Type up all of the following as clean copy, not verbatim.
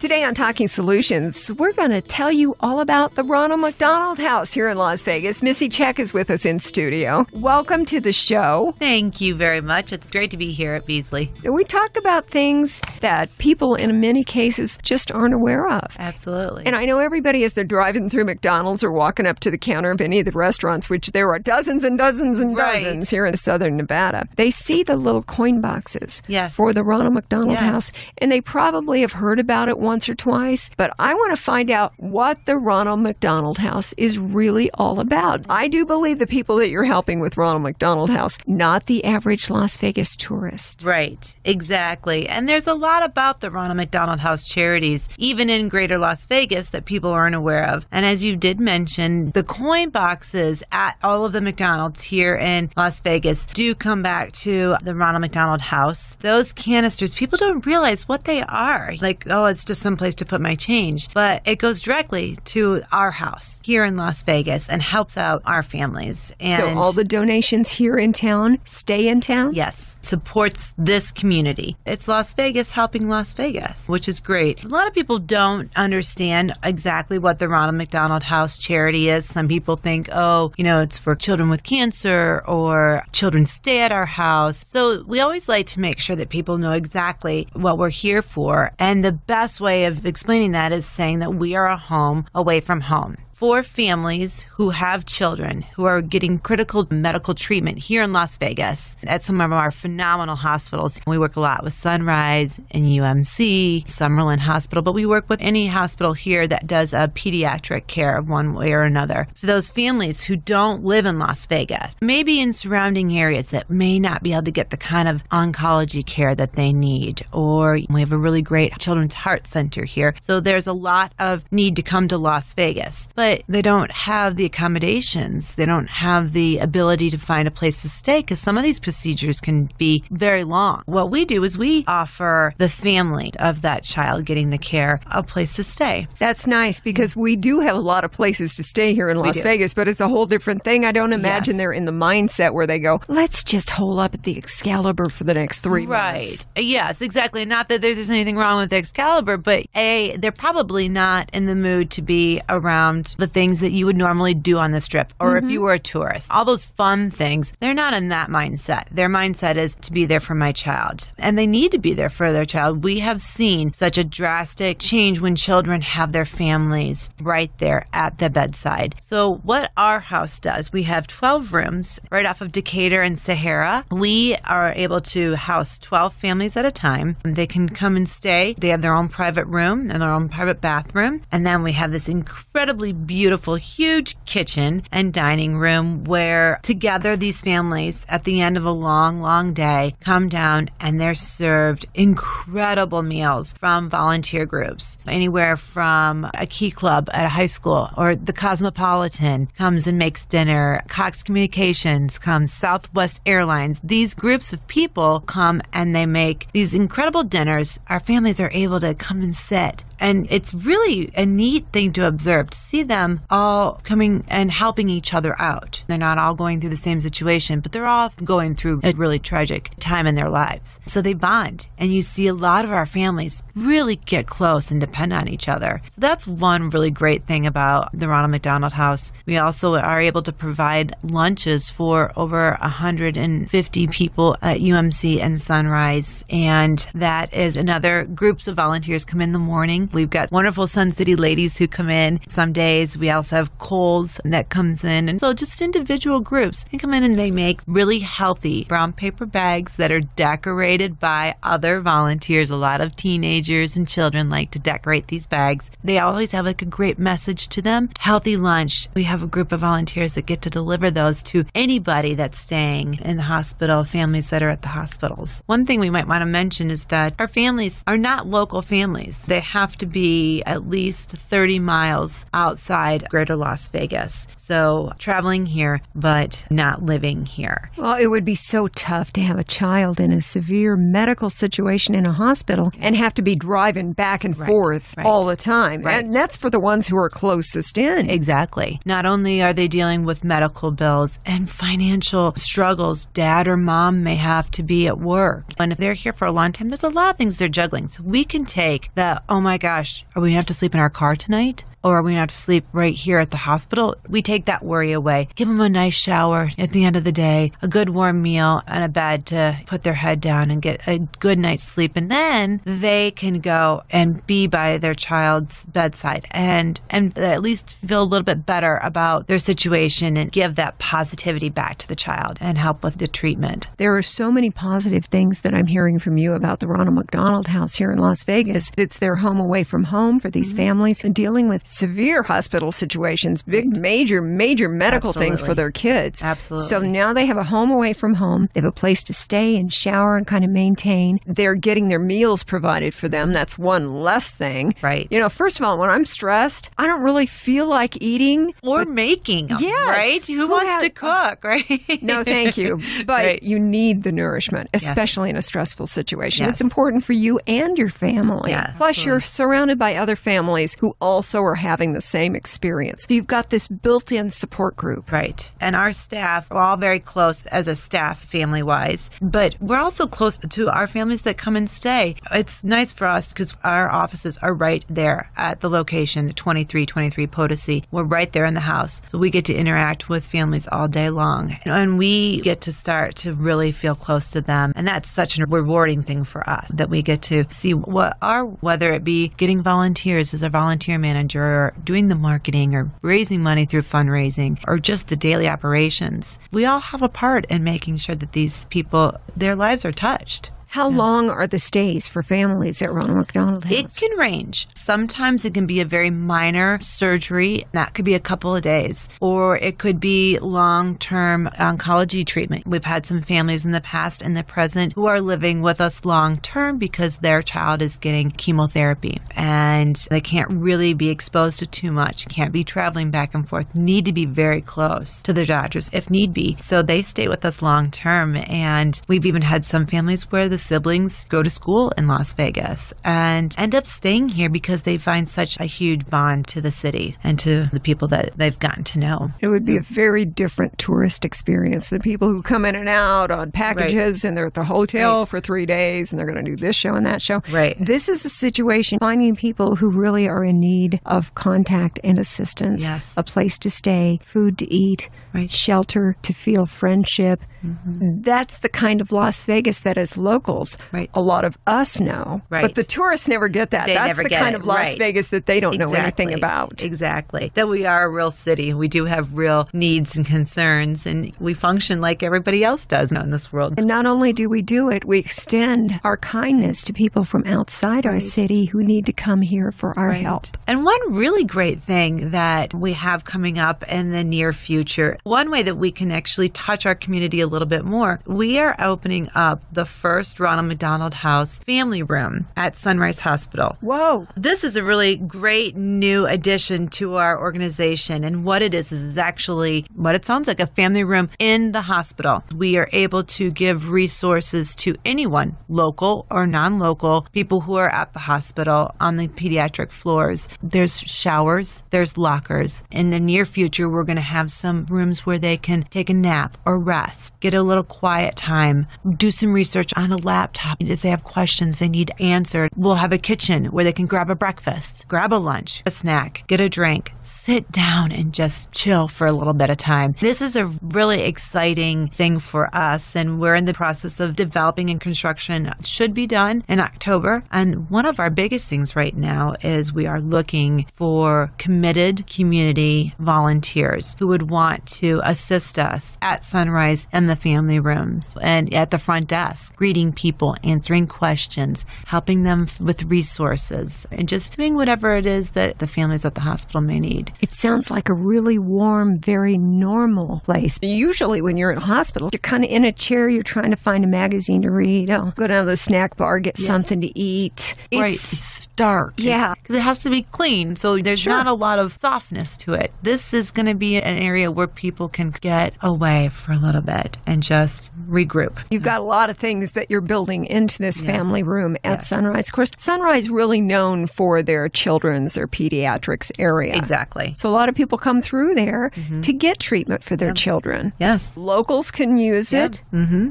Today on Talking Solutions, we're going to tell you all about the Ronald McDonald House here in Las Vegas. Missy Check is with us in studio. Welcome to the show. Thank you very much. It's great to be here at Beasley. We talk about things that people in many cases just aren't aware of. Absolutely. And I know everybody, as they're driving through McDonald's or walking up to the counter of any of the restaurants, which there are dozens and dozens and dozens here in southern Nevada, they see the little coin boxes for the Ronald McDonald House, and they probably have heard about it once or twice, but I want to find out what the Ronald McDonald House is really all about. I do believe the people that you're helping with Ronald McDonald House, not the average Las Vegas tourist. Right, exactly. And there's a lot about the Ronald McDonald House charities, even in greater Las Vegas, that people aren't aware of. And as you did mention, the coin boxes at all of the McDonald's here in Las Vegas do come back to the Ronald McDonald House. Those canisters, people don't realize what they are. Like, oh, it's just some place to put my change. But it goes directly to our house here in Las Vegas and helps out our families. And so all the donations here in town stay in town? Yes. Supports this community. It's Las Vegas helping Las Vegas, which is great. A lot of people don't understand exactly what the Ronald McDonald House charity is. Some people think, oh, it's for children with cancer or children stay at our house. So we always like to make sure that people know exactly what we're here for. And the best way of explaining that is saying that we are a home away from home. For families who have children who are getting critical medical treatment here in Las Vegas at some of our phenomenal hospitals. We work a lot with Sunrise and UMC, Summerlin Hospital, but we work with any hospital here that does a pediatric care of one way or another. For those families who don't live in Las Vegas, maybe in surrounding areas that may not be able to get the kind of oncology care that they need, or we have a really great children's heart center here. So there's a lot of need to come to Las Vegas. But they don't have the accommodations. They don't have the ability to find a place to stay because some of these procedures can be very long. What we do is we offer the family of that child getting the care a place to stay. That's nice because we do have a lot of places to stay here in Las Vegas, but it's a whole different thing. I don't imagine they're in the mindset where they go, let's just hole up at the Excalibur for the next 3 months. Right. Yes, exactly. Not that there's anything wrong with the Excalibur, but they're probably not in the mood to be around the things that you would normally do on the Strip, or if you were a tourist. All those fun things, they're not in that mindset. Their mindset is to be there for my child, and they need to be there for their child. We have seen such a drastic change when children have their families right there at the bedside. So what our house does, we have 12 rooms right off of Decatur and Sahara. We are able to house 12 families at a time. They can come and stay. They have their own private room and their own private bathroom, and then we have this incredibly beautiful, huge kitchen and dining room where together these families at the end of a long, long day come down and they're served incredible meals from volunteer groups. Anywhere from a key club at a high school or the Cosmopolitan comes and makes dinner. Cox Communications comes, Southwest Airlines. These groups of people come and they make these incredible dinners. Our families are able to come and sit. And it's really a neat thing to observe, to see them all coming and helping each other out. They're not all going through the same situation, but they're all going through a really tragic time in their lives. So they bond, and you see a lot of our families really get close and depend on each other. So that's one really great thing about the Ronald McDonald House. We also are able to provide lunches for over 150 people at UMC and Sunrise, and that is another groups of volunteers come in the morning. We've got wonderful Sun City ladies who come in some days. We also have Kohl's that comes in. And so just individual groups, they come in and they make really healthy brown paper bags that are decorated by other volunteers. A lot of teenagers and children like to decorate these bags. They always have like a great message to them. Healthy lunch. We have a group of volunteers that get to deliver those to anybody that's staying in the hospital, families that are at the hospitals. One thing we might want to mention is that our families are not local families. They have to be at least 30 miles outside greater Las Vegas. So traveling here, but not living here. Well, it would be so tough to have a child in a severe medical situation in a hospital and have to be driving back and forth all the time. And that's for the ones who are closest in. Exactly. Not only are they dealing with medical bills and financial struggles, dad or mom may have to be at work. And if they're here for a long time, there's a lot of things they're juggling. So we can take the, oh my gosh, are we going to have to sleep in our car tonight? Or are we going to have to sleep right here at the hospital? We take that worry away. Give them a nice shower at the end of the day, a good warm meal, and a bed to put their head down and get a good night's sleep. And then they can go and be by their child's bedside and at least feel a little bit better about their situation and give that positivity back to the child and help with the treatment. There are so many positive things that I'm hearing from you about the Ronald McDonald House here in Las Vegas. It's their home away from home for these families and dealing with severe hospital situations, big, major medical things for their kids. Absolutely. So now they have a home away from home. They have a place to stay and shower and kind of maintain. They're getting their meals provided for them. That's one less thing. Right. You know, first of all, when I'm stressed, I don't really feel like eating. Or making them, yes. Right? Who wants to cook, right? No, thank you. But you need the nourishment, especially in a stressful situation. It's important for you and your family. Yes, Plus, you're surrounded by other families who also are having the same experience. So you've got this built-in support group. Right. And our staff, we're all very close as a staff, family-wise, but we're also close to our families that come and stay. It's nice for us because our offices are right there at the location, 2323 Potosi. We're right there in the house. So we get to interact with families all day long. And we get to start to really feel close to them. And that's such a rewarding thing for us, that we get to see whether it be getting volunteers as a volunteer manager, or doing the marketing, or raising money through fundraising, or just the daily operations. We all have a part in making sure that these people, their lives are touched. How long are the stays for families at Ronald McDonald House? It can range. Sometimes it can be a very minor surgery. That could be a couple of days. Or it could be long-term oncology treatment. We've had some families in the past and the present who are living with us long-term because their child is getting chemotherapy. And they can't really be exposed to too much. Can't be traveling back and forth. Need to be very close to their doctors if need be. So they stay with us long-term. And we've even had some families where the siblings go to school in Las Vegas and end up staying here because they find such a huge bond to the city and to the people that they've gotten to know. It would be a very different tourist experience. The people who come in and out on packages and they're at the hotel for 3 days and they're going to do this show and that show. Right. This is a situation finding people who really are in need of contact and assistance, a place to stay, food to eat, shelter, to feel friendship. That's the kind of Las Vegas that as locals, a lot of us know. But the tourists never get that. That's the kind of Las Vegas that they don't know anything about. Exactly. That we are a real city. We do have real needs and concerns, and we function like everybody else does in this world. And not only do we do it, we extend our kindness to people from outside our city who need to come here for our help. And one really great thing that we have coming up in the near future, one way that we can actually touch our community a little bit more, we are opening up the first Ronald McDonald House family room at Sunrise Hospital. Whoa. This is a really great new addition to our organization. And what it is actually what it sounds like, a family room in the hospital. We are able to give resources to anyone, local or non-local, people who are at the hospital on the pediatric floors. There's showers, there's lockers. In the near future, we're going to have some rooms where they can take a nap or rest, get a little quiet time, do some research on a laptop. If they have questions they need answered, we'll have a kitchen where they can grab a breakfast, grab a lunch, a snack, get a drink, sit down and just chill for a little bit of time. This is a really exciting thing for us, and we're in the process of developing, and construction should be done in October. And one of our biggest things right now is we are looking for committed community volunteers who would want to assist us at Sunrise in the family rooms and at the front desk, greeting people, answering questions, helping them with resources, and just doing whatever it is that the families at the hospital may need. It sounds like a really warm, very normal place. Usually when you're in a hospital, you're kind of in a chair, you're trying to find a magazine to read, go down to the snack bar, get something to eat. It's dark. Yeah. Because it has to be clean, so there's not a lot of softness to it. This is going to be an area where people can get away for a little bit and just regroup. You've got a lot of things that you're building into this family room at Sunrise. Of course, Sunrise really known for their children's, their pediatrics area. Exactly. So a lot of people come through there to get treatment for their children. Yes. Locals can use it.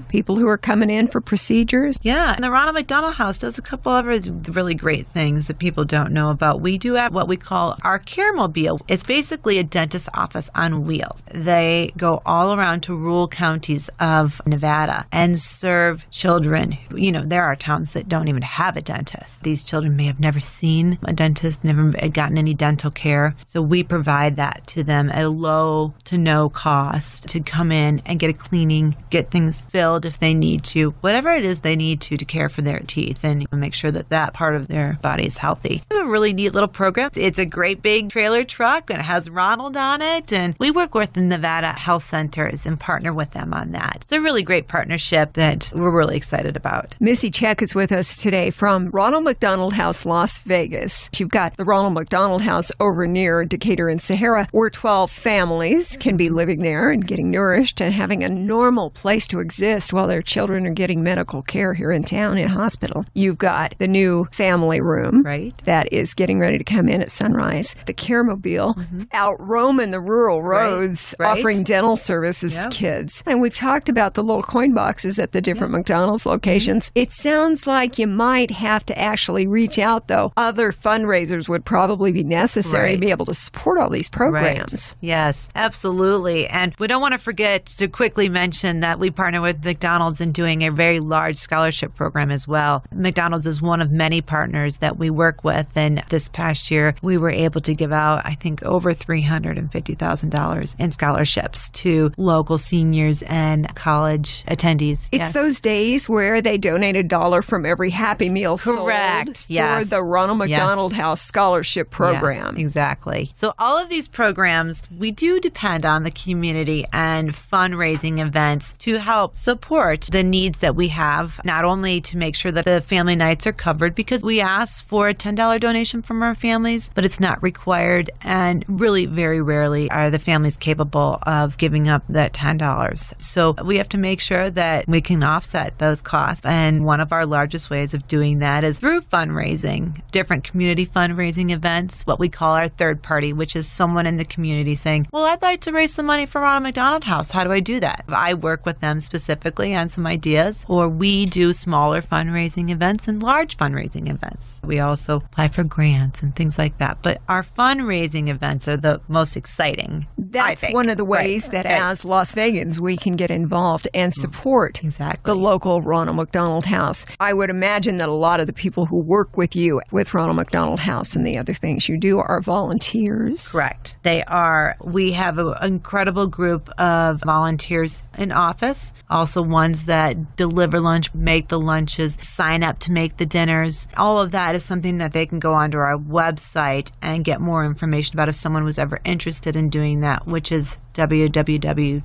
People who are coming in for procedures. Yeah. And the Ronald McDonald House does a couple other really great things that people don't know about. We do have what we call our Care-mobile. It's basically a dentist office on wheels. They go all around to rural counties of Nevada and serve children. You know, there are towns that don't even have a dentist. These children may have never seen a dentist, never gotten any dental care. So we provide that to them at a low to no cost to come in and get a cleaning, get things filled if they need to, whatever it is they need to care for their teeth and make sure that that part of their body is healthy. We have a really neat little program. It's a great big trailer truck and it has Ronald on it. And we work with the Nevada Health Centers and partner with them on that. It's a really great partnership that we're really excited about. Missy Check is with us today from Ronald McDonald House, Las Vegas. You've got the Ronald McDonald House over near Decatur and Sahara, where 12 families can be living there and getting nourished and having a normal place to exist while their children are getting medical care here in town in hospital. You've got the new family room that is getting ready to come in at Sunrise. The Care-mobile out roaming the rural roads offering dental services to kids. And we've talked about the little coin boxes at the different McDonald's locations. It sounds like you might have to actually reach out, though. Other fundraisers would probably be necessary to be able to support all these programs. Yes, absolutely. And we don't want to forget to quickly mention that we partner with McDonald's in doing a very large scholarship program as well. McDonald's is one of many partners that we work with. And this past year, we were able to give out, I think, over $350,000 in scholarships to local seniors and college attendees. It's those days where they donate $1 from every Happy Meal sold for the Ronald McDonald House Scholarship Program. Yes, exactly. So all of these programs, we do depend on the community and fundraising events to help support the needs that we have, not only to make sure that the family nights are covered, because we ask for a $10 donation from our families, but it's not required, and really very rarely are the families capable of giving up that $10. So we have to make sure that we can offset those costs, and one of our largest ways of doing that is through fundraising, different community fundraising events, what we call our third party, which is someone in the community saying, well, I'd like to raise some money for Ronald McDonald House. How do I do that? I work with them specifically on some ideas, or we do smaller fundraising events and large fundraising events. We also apply for grants and things like that. But our fundraising events are the most exciting. That's one of the ways that as Las Vegans, we can get involved and support the local Ronald McDonald House. I would imagine that a lot of the people who work with you with Ronald McDonald House and the other things you do are volunteers. Correct. They are. We have an incredible group of volunteers in office, also ones that deliver lunch, make the lunches, sign up to make the dinners. All of that is something that they can go onto our website and get more information about if someone was ever interested in doing that, which is www.rmhlv.org.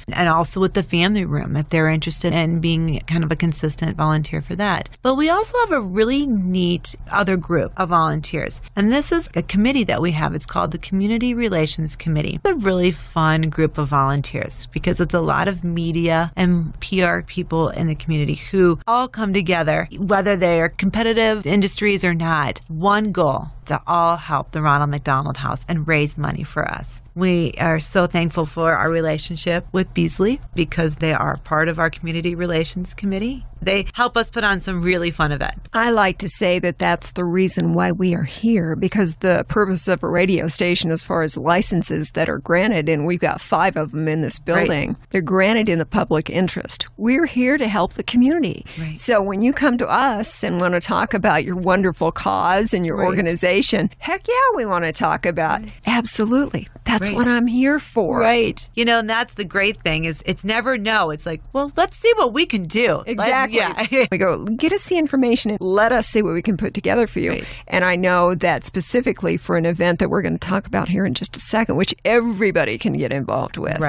And also with the family room, if they're interested in being kind of a consistent volunteer for that. But we also have a really neat other group of volunteers. And this is a committee that we have. It's called the Community Relations Committee. It's a really fun group of volunteers because it's a lot of media and PR people in the community who all come together, whether they are competitive industries or not. One goal: to all help the Ronald McDonald House and raise money for us. We are so thankful for our relationship with Beasley because they are part of our Community Relations Committee. They help us put on some really fun events. I like to say that that's the reason why we are here, because the purpose of a radio station as far as licenses that are granted, and we've got 5 of them in this building, they're granted in the public interest. We're here to help the community. So when you come to us and want to talk about your wonderful cause and your organization, heck yeah, we want to talk about it. Absolutely. That's what I'm here for. Right. You know, and that's the great thing is it's never no. It's like, well, let's see what we can do. Exactly. We go, get us the information and let us see what we can put together for you. And I know that specifically for an event that we're going to talk about here in just a second, which everybody can get involved with.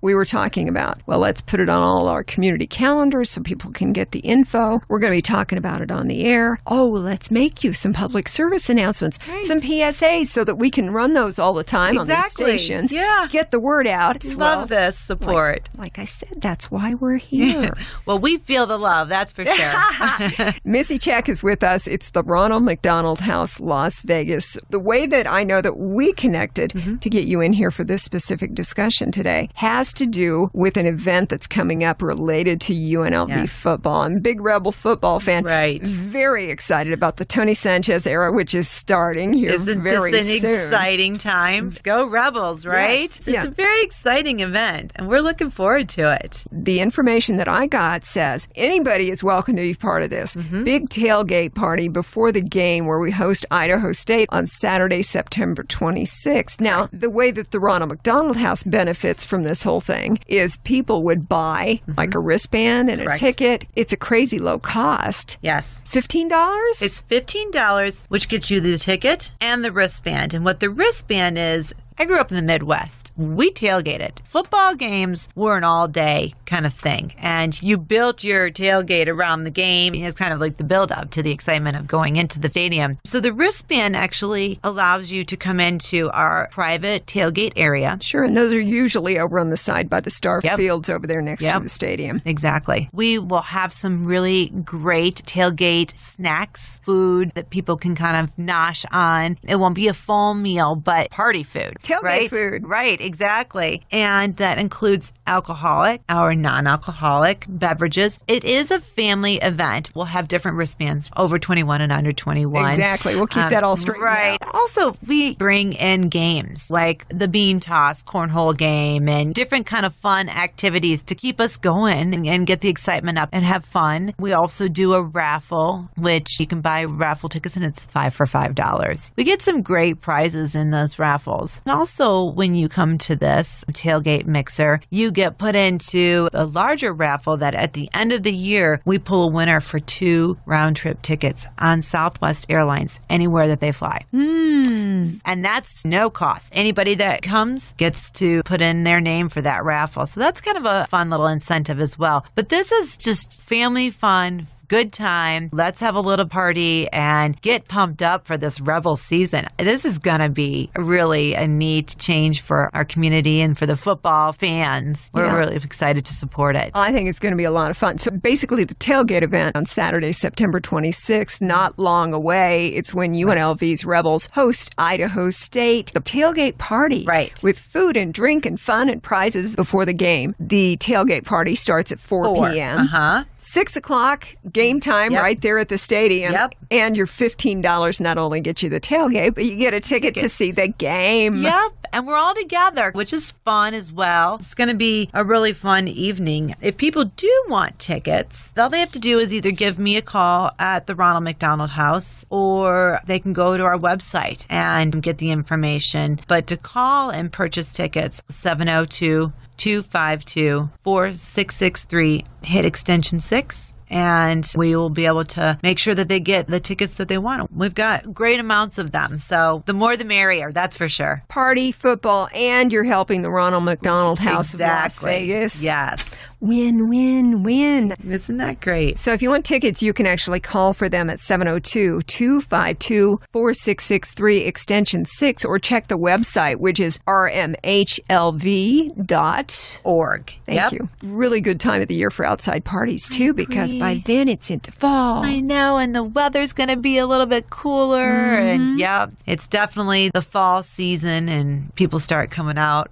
We were talking about, well, let's put it on all our community calendars so people can get the info. We're going to be talking about it on the air. Oh, let's make you some public service announcements, some PSAs so that we can run those all the time on these stations. Yeah. Get the word out. Love this support. Like I said, that's why we're here. Well, we feel the love, that's for sure. Missy Check is with us. It's the Ronald McDonald House, Las Vegas. The way that I know that we connected to get you in here for this specific discussion today has to do with an event that's coming up related to UNLV football. I'm a big Rebel football fan. Right. Very excited about the Tony Sanchez era, which is starting here very soon. Isn't this an exciting time? Go Rebels, right? Yes. It's a very exciting event, and we're looking forward to it. The information that I got says anybody is welcome to be part of this. Big tailgate party before the game where we host Idaho State on Saturday, September 26th. Now, the way that the Ronald McDonald House benefits from this whole thing is people would buy like a wristband and a ticket. It's a crazy low cost. Yes. $15? It's $15, which gets you the ticket and the wristband. And what the wristband is, I grew up in the Midwest. We tailgated. Football games were an all-day kind of thing. And you built your tailgate around the game. It's kind of like the build-up to the excitement of going into the stadium. So the wristband actually allows you to come into our private tailgate area. Sure, and those are usually over on the side by the Star Fields over there next to the stadium. Exactly. We will have some really great tailgate snacks, food that people can kind of nosh on. It won't be a full meal, but party food. Tailgate food. Right, exactly. And that includes alcoholic or non-alcoholic beverages. It is a family event. We'll have different wristbands, over 21 and under 21. Exactly. We'll keep that all straight. Right. Also, we bring in games like the bean toss, cornhole game, and different kind of fun activities to keep us going and get the excitement up and have fun. We also do a raffle, which you can buy raffle tickets, and it's $5 for $5. We get some great prizes in those raffles. And also, when you come to this tailgate mixer, you get put into a larger raffle that at the end of the year, we pull a winner for 2 round-trip tickets on Southwest Airlines, anywhere that they fly. And that's no cost. Anybody that comes gets to put in their name for that raffle. So that's kind of a fun little incentive as well. But this is just family fun. Good time. Let's have a little party and get pumped up for this Rebel season. This is going to be really a neat change for our community and for the football fans. We're really excited to support it. I think it's going to be a lot of fun. So basically the tailgate event on Saturday, September 26th, not long away. It's when UNLV's Rebels host Idaho State. The tailgate party. Right. With food and drink and fun and prizes before the game. The tailgate party starts at 4 p.m. 6 o'clock, game time right there at the stadium. And your $15 not only gets you the tailgate, but you get a ticket to see the game. And we're all together, which is fun as well. It's going to be a really fun evening. If people do want tickets, all they have to do is either give me a call at the Ronald McDonald House, or they can go to our website and get the information. But to call and purchase tickets, 702-252-4663, hit extension 6. And we will be able to make sure that they get the tickets that they want. We've got great amounts of them, so the more the merrier, that's for sure. Party, football, and you're helping the Ronald McDonald House of Las Vegas. Yes. Win, win, win. Isn't that great? So if you want tickets, you can actually call for them at 702-252-4663, extension 6, or check the website, which is RMHLV.org. Thank you. Really good time of the year for outside parties, too, because by then it's into fall. I know, and the weather's going to be a little bit cooler. And it's definitely the fall season, and people start coming out.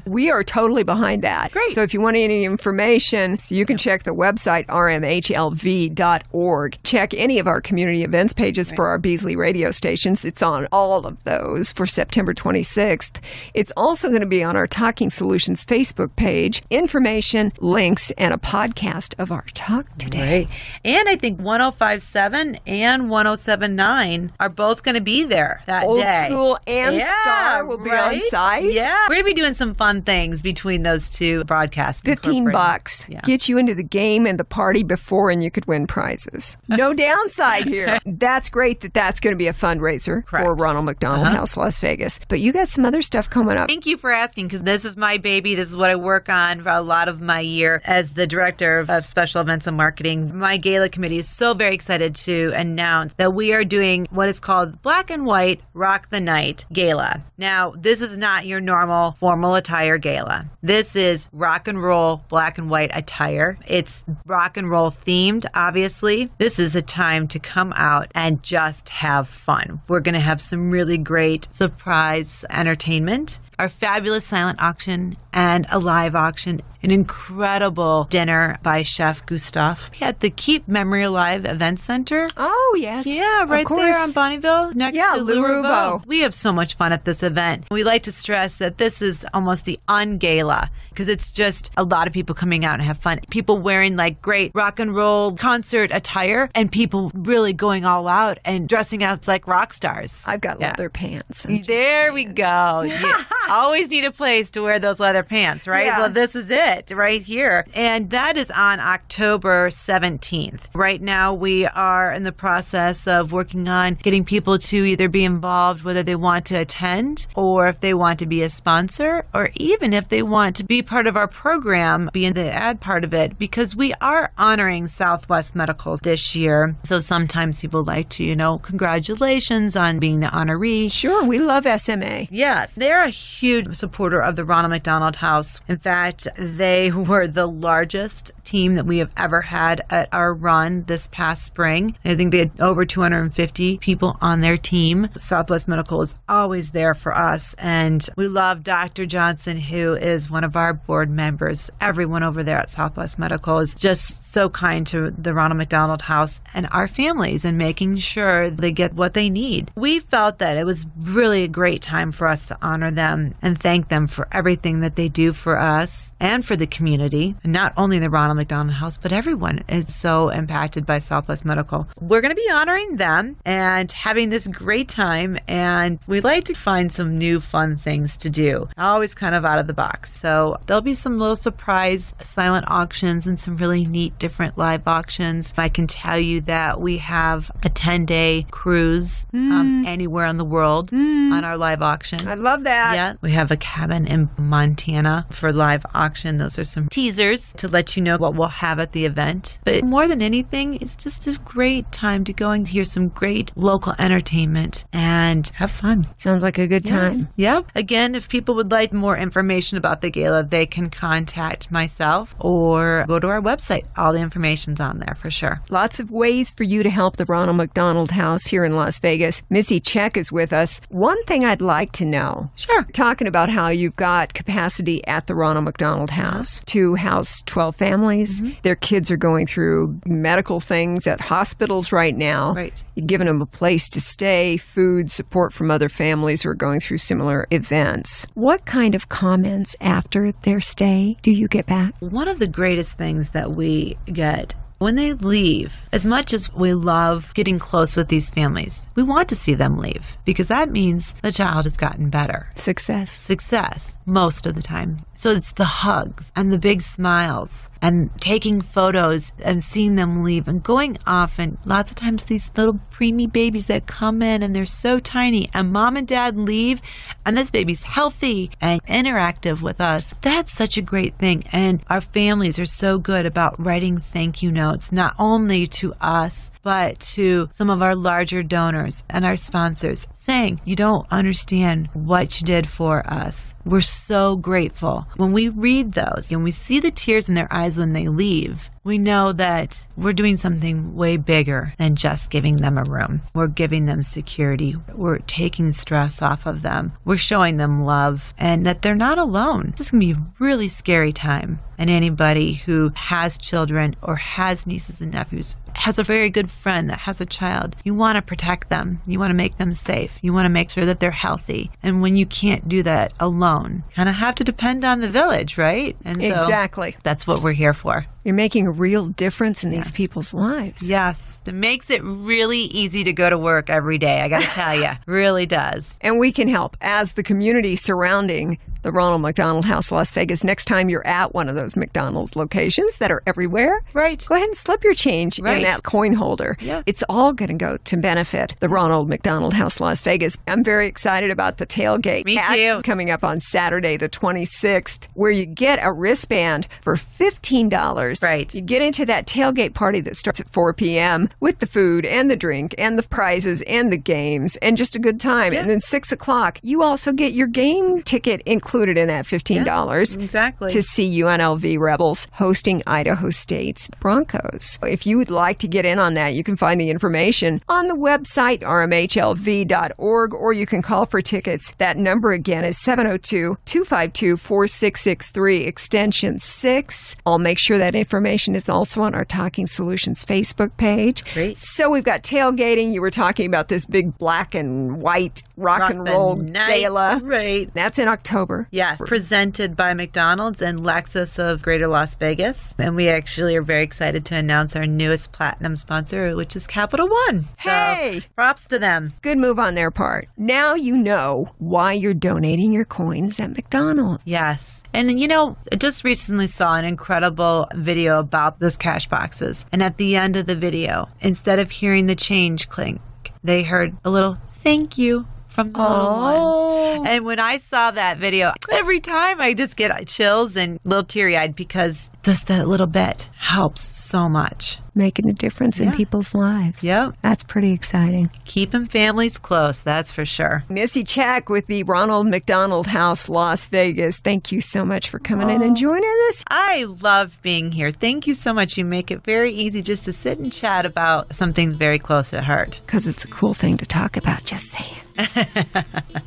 We are totally behind that. Great. So if you want any information, so you can check the website, RMHLV.org. Check any of our community events pages for our Beasley radio stations. It's on all of those for September 26th. It's also going to be on our Talking Solutions Facebook page. Information, links, and a podcast of our talk today. Right. And I think 105.7 and 107.9 are both going to be there that Old day. School and Star will be on site. Yeah. We're going to be doing some fun things between those two broadcasts. The $15 get you into the game and the party before, and you could win prizes. No downside here. That's great that that's going to be a fundraiser for Ronald McDonald House, Las Vegas. But you got some other stuff coming up. Thank you for asking, because this is my baby. This is what I work on for a lot of my year as the director of special events and marketing. My gala committee is so very excited to announce that we are doing what is called Black and White Rock the Night Gala. Now, this is not your normal formal attire gala. This is rock and roll black and white attire. It's rock and roll themed, obviously. This is a time to come out and just have fun. We're going to have some really great surprise entertainment, our fabulous silent auction, and a live auction, an incredible dinner by Chef Gustav at the Keep Memory Alive Event Center. Oh, yes. Yeah, right there on Bonneville next to Le Rouveau. We have so much fun at this event. We like to stress that this is almost the ungala, because it's just a lot of people coming out and have fun. People wearing like great rock and roll concert attire, and people really going all out and dressing out like rock stars. I've got leather pants. There we go. You always need a place to wear those leather pants, right? Yeah. Well, this is it right here. And that is on October 17th. Right now, we are in the process of working on getting people to either be involved, whether they want to attend, or if they want to be a sponsor, or even if they want to be part of our program, be in the ad part of it, because we are honoring Southwest Medical this year. So sometimes people like to, congratulations on being the honoree. Sure, we love SMA. Yes, they're a huge supporter of the Ronald McDonald House. In fact, they were the largest team that we have ever had at our run this past spring. I think they had over 250 people on their team. Southwest Medical is always there for us, and we love Dr. Johnson, who is one of our board members. Everyone over there at Southwest Medical is just so kind to the Ronald McDonald House and our families, and making sure they get what they need. We felt that it was really a great time for us to honor them and thank them for everything that they do for us and for the community. And not only the Ronald McDonald House, but everyone is so impacted by Southwest Medical. We're going to be honoring them and having this great time, and we like to find some new fun things to do, always kind of out of the box. So there'll be some little surprise silent auctions and some really neat different live auctions. I can tell you that we have a 10-day cruise anywhere in the world on our live auction. I love that. Yeah, we have a cabin in Montana for live auction. Those are some teasers to let you know what we'll have at the event. But more than anything, it's just a great time to go and hear some great local entertainment and have fun. Sounds like a good time. Yes. Yep. Again, if people would like more information about the gala, they can contact myself or go to our website. All the information's on there for sure. Lots of ways for you to help the Ronald McDonald House here in Las Vegas. Missy Check is with us. One thing I'd like to know. Sure. Talking about how you've got capacity at the Ronald McDonald House to house 12 families. Their kids are going through medical things at hospitals right now. Right. You've given them a place to stay, food, support from other families who are going through similar events. What kind of comments after their stay do you get back? One of the greatest things that we get when they leave, as much as we love getting close with these families, we want to see them leave, because that means the child has gotten better. Success, most of the time. So it's the hugs and the big smiles and taking photos and seeing them leave and going off. And lots of times these little preemie babies that come in and they're so tiny, and mom and dad leave and this baby's healthy and interactive with us. That's such a great thing. And our families are so good about writing thank you notes, not only to us, but to some of our larger donors and our sponsors, saying, you don't understand what you did for us. We're so grateful. When we read those and we see the tears in their eyes when they leave, we know that we're doing something way bigger than just giving them a room. We're giving them security. We're taking stress off of them. We're showing them love, and that they're not alone. This is going to be a really scary time. And anybody who has children or has nieces and nephews, has a very good friend that has a child, you want to protect them. You want to make them safe. You want to make sure that they're healthy. And when you can't do that alone, you kind of have to depend on the village, right? And so exactly. That's what we're here for. You're making a real difference in these people's lives. Yes. It makes it really easy to go to work every day, I got to tell you. Really does. And we can help as the community surrounding the Ronald McDonald House, Las Vegas. Next time you're at one of those McDonald's locations that are everywhere, right, go ahead and slip your change in that coin holder. Yeah. It's all going to go to benefit the Ronald McDonald House, Las Vegas. I'm very excited about the tailgate. Me too. Coming up on Saturday, the 26th, where you get a wristband for $15. Right. You get into that tailgate party that starts at 4 p.m. with the food and the drink and the prizes and the games and just a good time. Yeah. And then 6 o'clock, you also get your game ticket included in that $15. Yeah, exactly. To see UNLV Rebels hosting Idaho State's Broncos. If you would like to get in on that, you can find the information on the website, rmhlv.org, or you can call for tickets. That number again is 702-252-4663, extension 6. I'll make sure that information is also on our Talking Solutions Facebook page. Great. So we've got tailgating. You were talking about this big black and white rock and roll gala. Right. That's in October. Yes. Presented by McDonald's and Lexus of Greater Las Vegas. And we actually are very excited to announce our newest platinum sponsor, which is Capital One. Hey! So, props to them. Good move on their part. Now you know why you're donating your coins at McDonald's. Yes. And, you know, I just recently saw an incredible video about those cash boxes. And at the end of the video, instead of hearing the change clink, they heard a little thank you from the little ones. And when I saw that video, every time I just get chills and a little teary-eyed because just that little bit helps so much. Making a difference in people's lives. Yep. That's pretty exciting. Keeping families close, that's for sure. Missy Check with the Ronald McDonald House, Las Vegas. Thank you so much for coming in and joining us. I love being here. Thank you so much. You make it very easy just to sit and chat about something very close at heart. Because it's a cool thing to talk about, just saying.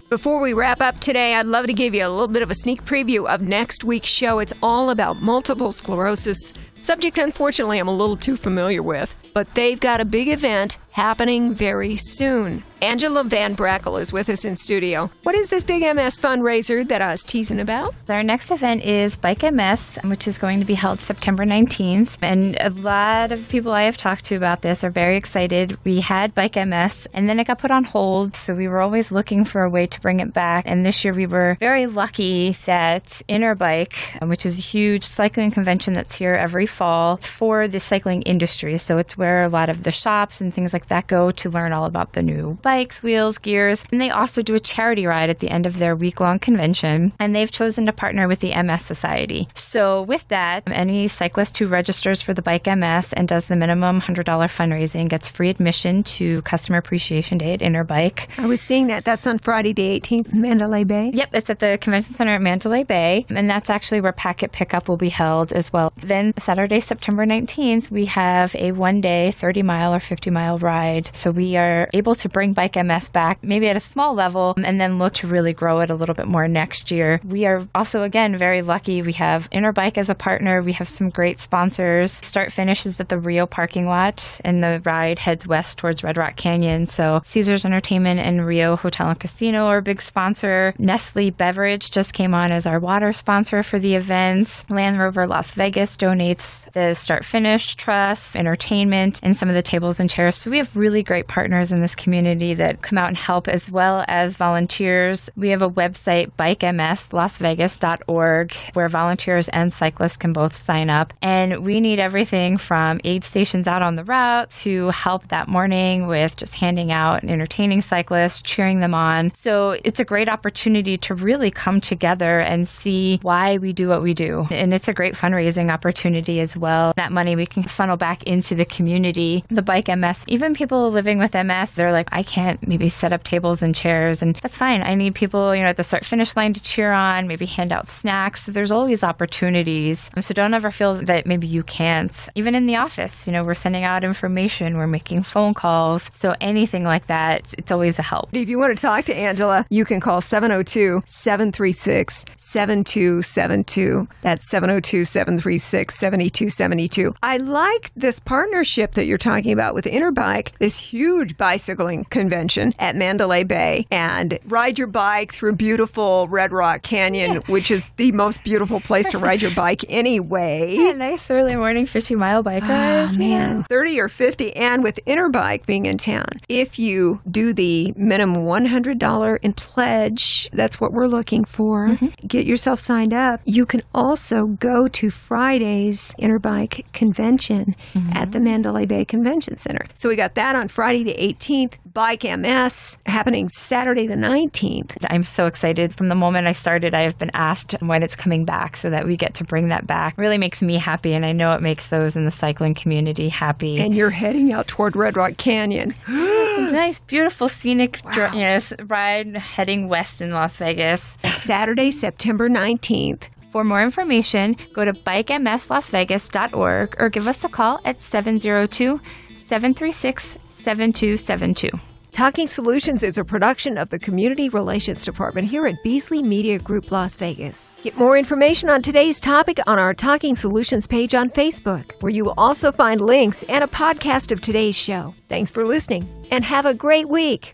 Before we wrap up today, I'd love to give you a little bit of a sneak preview of next week's show. It's all about multiple sclerosis. Subject, unfortunately, I'm a little too familiar with, but they've got a big event happening very soon. Angela VanBrackle is with us in studio. What is this big MS fundraiser that I was teasing about? Our next event is Bile MS, which is going to be held September 19th. And a lot of people I have talked to about this are very excited. We had Bile MS, and then it got put on hold, so we were always looking for a way to bring it back. And this year we were very lucky that Inner Bike, which is a huge cycling convention that's here every fall, it's for the cycling industry. So it's where a lot of the shops and things like that go to learn all about the new bikes, wheels, gears. And they also do a charity ride at the end of their week-long convention. And they've chosen to partner with the MS Society. So with that, any cyclist who registers for the Bile MS and does the minimum $100 fundraising gets free admission to Customer Appreciation Day at Inner Bike. I was seeing that. That's on Friday the 18th, Mandalay Bay. Yep, it's at the Convention Center at Mandalay Bay. And that's actually where packet pickup will be held as well. Then Saturday, September 19th, we have a one-day 30-mile or 50-mile ride. So we are able to bring Bile MS back, maybe at a small level, and then look to really grow it a little bit more next year. We are also, again, very lucky. We have Inner Bike as a partner. We have some great sponsors. Start finish is at the Rio parking lot, and the ride heads west towards Red Rock Canyon. So Caesars Entertainment and Rio Hotel and Casino are a big sponsor. Nestle Beverage just came on as our water sponsor for the event. Land Rover Las Vegas donates the Start Finish Trust, entertainment, and some of the tables and chairs. So we have really great partners in this community that come out and help, as well as volunteers. We have a website, bikemslasvegas.org, where volunteers and cyclists can both sign up. And we need everything from aid stations out on the route to help that morning with just handing out and entertaining cyclists, cheering them on. So it's a great opportunity to really come together and see why we do what we do. And it's a great fundraising opportunity as well. That money we can funnel back into the community. The Bile MS, even people living with MS, they're like, I can't maybe set up tables and chairs, and that's fine. I need people, at the start-finish line to cheer on, maybe hand out snacks. So there's always opportunities. So don't ever feel that maybe you can't. Even in the office, we're sending out information, we're making phone calls. So anything like that, it's always a help. If you want to talk to Angela, you can call 702-736-7272. That's 702-736-7272. I like this partnership that you're talking about with Inner Bike Interbike, this huge bicycling convention at Mandalay Bay, and ride your bike through beautiful Red Rock Canyon, which is the most beautiful place to ride your bike anyway. Yeah, nice early morning 50-mile bike ride. Oh, man. 30 or 50, and with Interbike being in town. If you do the minimum $100 in pledge, that's what we're looking for. Get yourself signed up. You can also go to Friday's Interbike convention at the Mandalay Bay Convention Center. So we got that on Friday the 18th. Bike MS happening Saturday the 19th. I'm so excited. From the moment I started, I have been asked when it's coming back so that we get to bring that back. It really makes me happy, and I know it makes those in the cycling community happy. And you're heading out toward Red Rock Canyon. It's a nice, beautiful, scenic ride heading west in Las Vegas. Saturday, September 19th. For more information, go to bikemslasvegas.org or give us a call at 702-736-7272. Talking Solutions is a production of the Community Relations Department here at Beasley Media Group Las Vegas. Get more information on today's topic on our Talking Solutions page on Facebook, where you will also find links and a podcast of today's show. Thanks for listening, and have a great week.